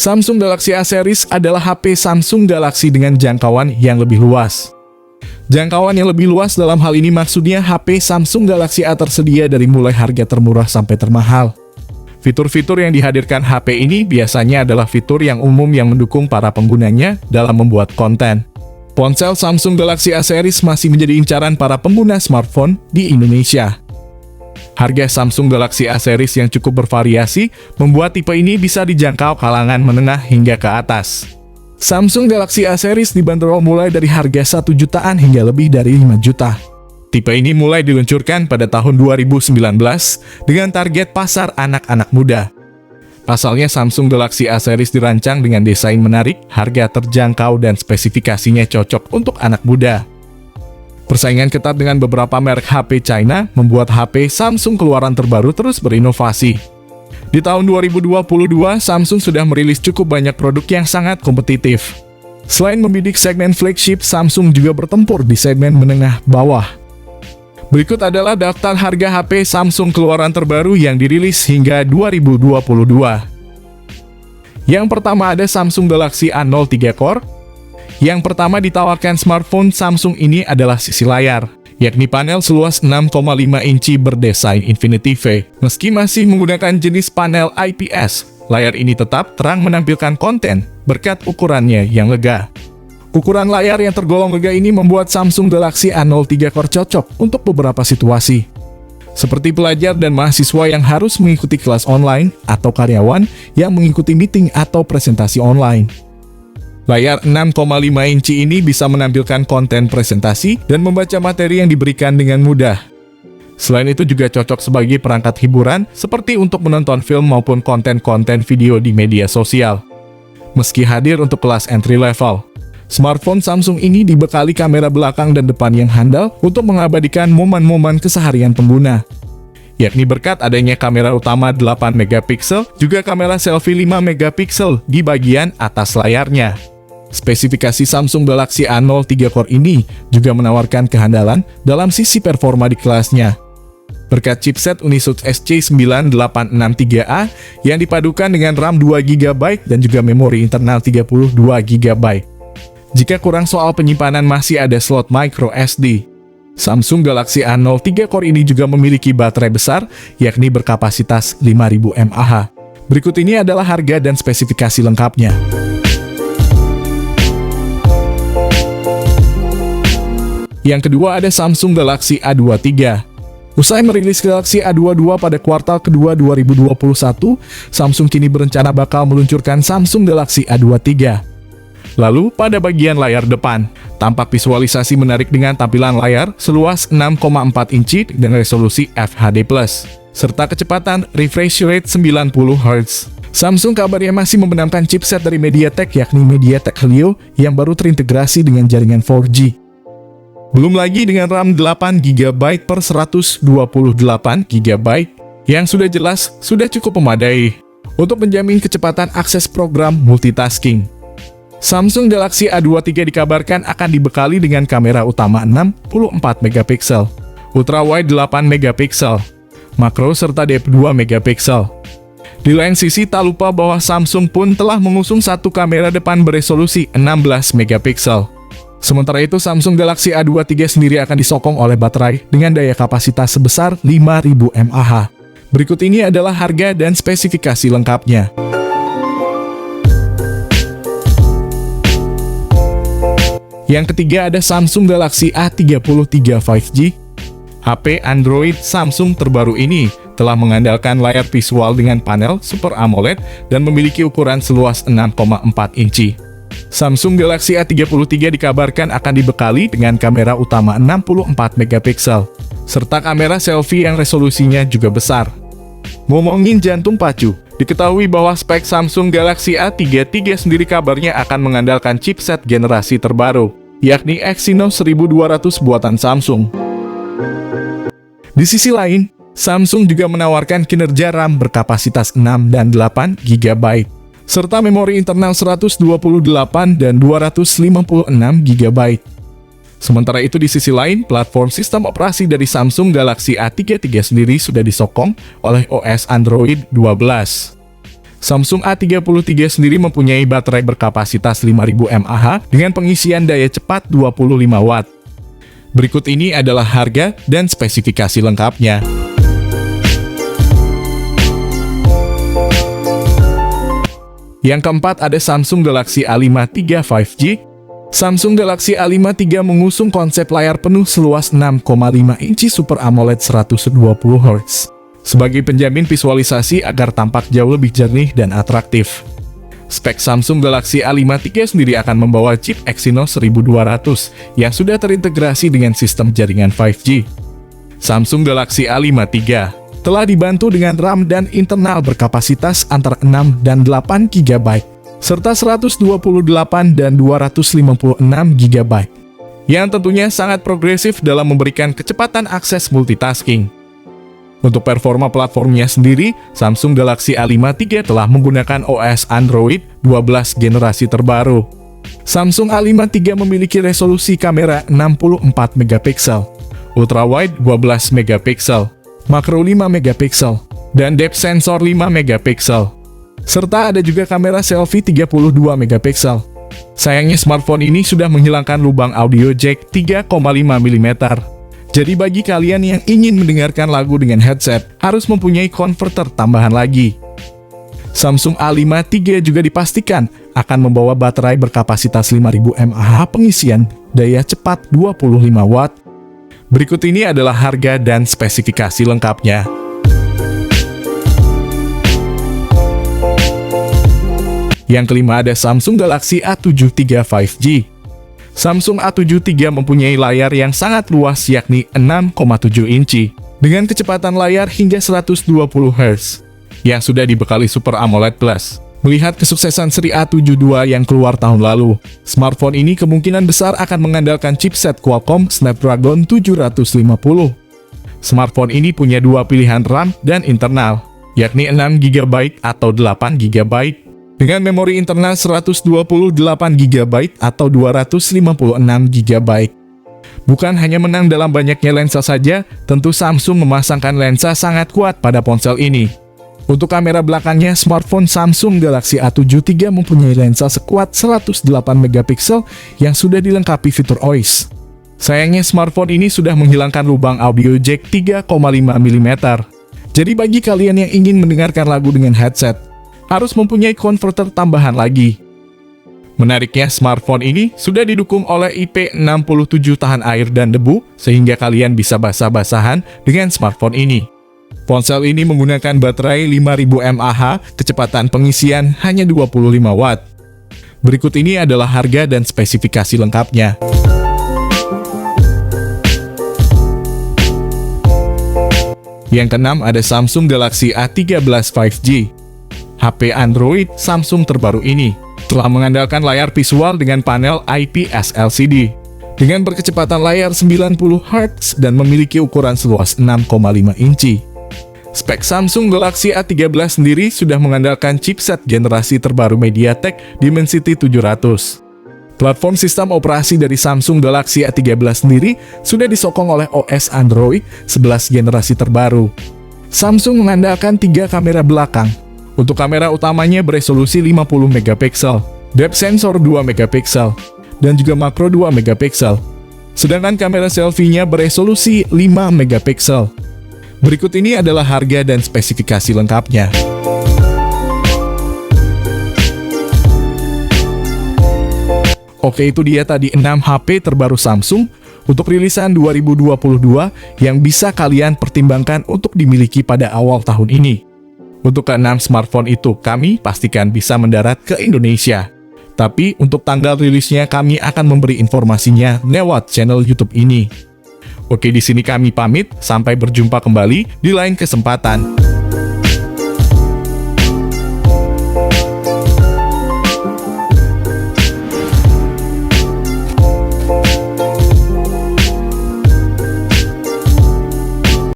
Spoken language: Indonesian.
Samsung Galaxy A Series adalah HP Samsung Galaxy dengan jangkauan yang lebih luas. Jangkauan yang lebih luas dalam hal ini maksudnya HP Samsung Galaxy A tersedia dari mulai harga termurah sampai termahal. Fitur-fitur yang dihadirkan HP ini biasanya adalah fitur yang umum yang mendukung para penggunanya dalam membuat konten. Ponsel Samsung Galaxy A Series masih menjadi incaran para pengguna smartphone di Indonesia. Harga Samsung Galaxy A Series yang cukup bervariasi membuat tipe ini bisa dijangkau kalangan menengah hingga ke atas. Samsung Galaxy A Series dibanderol mulai dari harga 1 jutaan hingga lebih dari 5 juta. Tipe ini mulai diluncurkan pada tahun 2019 dengan target pasar anak-anak muda. Pasalnya Samsung Galaxy A Series dirancang dengan desain menarik, harga terjangkau dan spesifikasinya cocok untuk anak muda. Persaingan ketat dengan beberapa merek HP China membuat HP Samsung keluaran terbaru terus berinovasi. Di tahun 2022, Samsung sudah merilis cukup banyak produk yang sangat kompetitif. Selain membidik segmen flagship, Samsung juga bertempur di segmen menengah bawah. Berikut adalah daftar harga HP Samsung keluaran terbaru yang dirilis hingga 2022. Yang pertama ada Samsung Galaxy A03 Core. Yang pertama ditawarkan smartphone Samsung ini adalah sisi layar, yakni panel seluas 6,5 inci berdesain Infinity V. Meski masih menggunakan jenis panel IPS, layar ini tetap terang menampilkan konten berkat ukurannya yang lega. Ukuran layar yang tergolong lega ini membuat Samsung Galaxy A03 Core cocok untuk beberapa situasi, seperti pelajar dan mahasiswa yang harus mengikuti kelas online atau karyawan yang mengikuti meeting atau presentasi online. Layar 6,5 inci ini bisa menampilkan konten presentasi dan membaca materi yang diberikan dengan mudah. Selain itu juga cocok sebagai perangkat hiburan seperti untuk menonton film maupun konten-konten video di media sosial. Meski hadir untuk kelas entry level, smartphone Samsung ini dibekali kamera belakang dan depan yang handal untuk mengabadikan momen-momen keseharian pengguna, yakni berkat adanya kamera utama 8 megapiksel, juga kamera selfie 5 megapiksel di bagian atas layarnya. Spesifikasi Samsung Galaxy A03 Core ini juga menawarkan kehandalan dalam sisi performa di kelasnya, berkat chipset Unisoc SC9863A yang dipadukan dengan RAM 2GB dan juga memori internal 32GB. Jika kurang soal penyimpanan, masih ada slot micro SD. Samsung Galaxy A03 Core ini juga memiliki baterai besar, yakni berkapasitas 5000 mAh. Berikut ini adalah harga dan spesifikasi lengkapnya. Yang kedua ada Samsung Galaxy A23. Usai merilis Galaxy A22 pada kuartal kedua 2021, Samsung kini berencana bakal meluncurkan Samsung Galaxy A23. Lalu, pada bagian layar depan, tampak visualisasi menarik dengan tampilan layar seluas 6,4 inci dengan resolusi FHD+, serta kecepatan refresh rate 90 Hz. Samsung kabarnya masih membenamkan chipset dari MediaTek, yakni MediaTek Helio, yang baru terintegrasi dengan jaringan 4G. Belum lagi dengan RAM 8GB per 128GB, yang sudah jelas sudah cukup memadai untuk menjamin kecepatan akses program multitasking. Samsung Galaxy A23 dikabarkan akan dibekali dengan kamera utama 64MP, ultrawide 8MP, makro serta depth 2MP. Di lain sisi, tak lupa bahwa Samsung pun telah mengusung satu kamera depan beresolusi 16MP. Sementara itu, Samsung Galaxy A23 sendiri akan disokong oleh baterai dengan daya kapasitas sebesar 5000 mAh. Berikut ini adalah harga dan spesifikasi lengkapnya. Yang ketiga ada Samsung Galaxy A33 5G. HP Android Samsung terbaru ini telah mengandalkan layar visual dengan panel Super AMOLED dan memiliki ukuran seluas 6,4 inci. Samsung Galaxy A33 dikabarkan akan dibekali dengan kamera utama 64MP, serta kamera selfie yang resolusinya juga besar. Ngomongin jantung pacu, diketahui bahwa spek Samsung Galaxy A33 sendiri kabarnya akan mengandalkan chipset generasi terbaru, yakni Exynos 1200 buatan Samsung. Di sisi lain, Samsung juga menawarkan kinerja RAM berkapasitas 6 dan 8GB, serta memori internal 128 dan 256GB. Sementara itu di sisi lain, platform sistem operasi dari Samsung Galaxy A33 sendiri sudah disokong oleh OS Android 12. Samsung A33 sendiri mempunyai baterai berkapasitas 5000 mAh dengan pengisian daya cepat 25 Watt. Berikut ini adalah harga dan spesifikasi lengkapnya. Yang keempat ada Samsung Galaxy A5 III 5G. Samsung Galaxy A5 III mengusung konsep layar penuh seluas 6,5 inci Super AMOLED 120Hz sebagai penjamin visualisasi agar tampak jauh lebih jernih dan atraktif. Spek Samsung Galaxy A5 III sendiri akan membawa chip Exynos 1200 yang sudah terintegrasi dengan sistem jaringan 5G. Samsung Galaxy A5 III telah dibantu dengan RAM dan internal berkapasitas antara 6 dan 8 GB, serta 128 dan 256 GB, yang tentunya sangat progresif dalam memberikan kecepatan akses multitasking. Untuk performa platformnya sendiri, Samsung Galaxy A5 III telah menggunakan OS Android 12 generasi terbaru. Samsung A5 III memiliki resolusi kamera 64 MP, ultrawide 12 MP, makro 5 MP, dan depth sensor 5 MP. Serta ada juga kamera selfie 32 MP. Sayangnya smartphone ini sudah menghilangkan lubang audio jack 3,5 mm. Jadi bagi kalian yang ingin mendengarkan lagu dengan headset, harus mempunyai konverter tambahan lagi. Samsung A5 III juga dipastikan akan membawa baterai berkapasitas 5000 mAh pengisian daya cepat 25 Watt. Berikut ini adalah harga dan spesifikasi lengkapnya. Yang kelima ada Samsung Galaxy A7 III 5G. Samsung A7 III mempunyai layar yang sangat luas yakni 6,7 inci dengan kecepatan layar hingga 120 Hz yang sudah dibekali Super AMOLED Plus. Melihat kesuksesan seri A7 II yang keluar tahun lalu, smartphone ini kemungkinan besar akan mengandalkan chipset Qualcomm Snapdragon 750. Smartphone ini punya dua pilihan RAM dan internal, yakni 6 GB atau 8 GB. Dengan memori internal 128 GB atau 256 GB. Bukan hanya menang dalam banyaknya lensa saja, tentu Samsung memasangkan lensa sangat kuat pada ponsel ini. Untuk kamera belakangnya, smartphone Samsung Galaxy A7 III mempunyai lensa sekuat 108 MP yang sudah dilengkapi fitur OIS. Sayangnya smartphone ini sudah menghilangkan lubang audio jack 3,5 mm. Jadi bagi kalian yang ingin mendengarkan lagu dengan headset, harus mempunyai konverter tambahan lagi. Menariknya, smartphone ini sudah didukung oleh IP67 tahan air dan debu, sehingga kalian bisa basah-basahan dengan smartphone ini. Ponsel ini menggunakan baterai 5000 mAh, kecepatan pengisian hanya 25 Watt. Berikut ini adalah harga dan spesifikasi lengkapnya. Yang keenam ada Samsung Galaxy A13 5G. HP Android Samsung terbaru ini telah mengandalkan layar visual dengan panel IPS LCD dengan berkecepatan layar 90 Hz dan memiliki ukuran seluas 6,5 inci. Spek Samsung Galaxy A13 sendiri sudah mengandalkan chipset generasi terbaru MediaTek Dimensity 700. Platform sistem operasi dari Samsung Galaxy A13 sendiri sudah disokong oleh OS Android 11 generasi terbaru. Samsung mengandalkan 3 kamera belakang. Untuk kamera utamanya beresolusi 50 MP, depth sensor 2 MP, dan juga makro 2 MP. Sedangkan kamera selfie-nya beresolusi 5 MP. Berikut ini adalah harga dan spesifikasi lengkapnya. Oke, itu dia tadi 6 HP terbaru Samsung untuk rilisan 2022 yang bisa kalian pertimbangkan untuk dimiliki pada awal tahun ini. Untuk ke-6 smartphone itu, kami pastikan bisa mendarat ke Indonesia. Tapi untuk tanggal rilisnya kami akan memberi informasinya lewat channel YouTube ini. Oke, di sini kami pamit, sampai berjumpa kembali di lain kesempatan.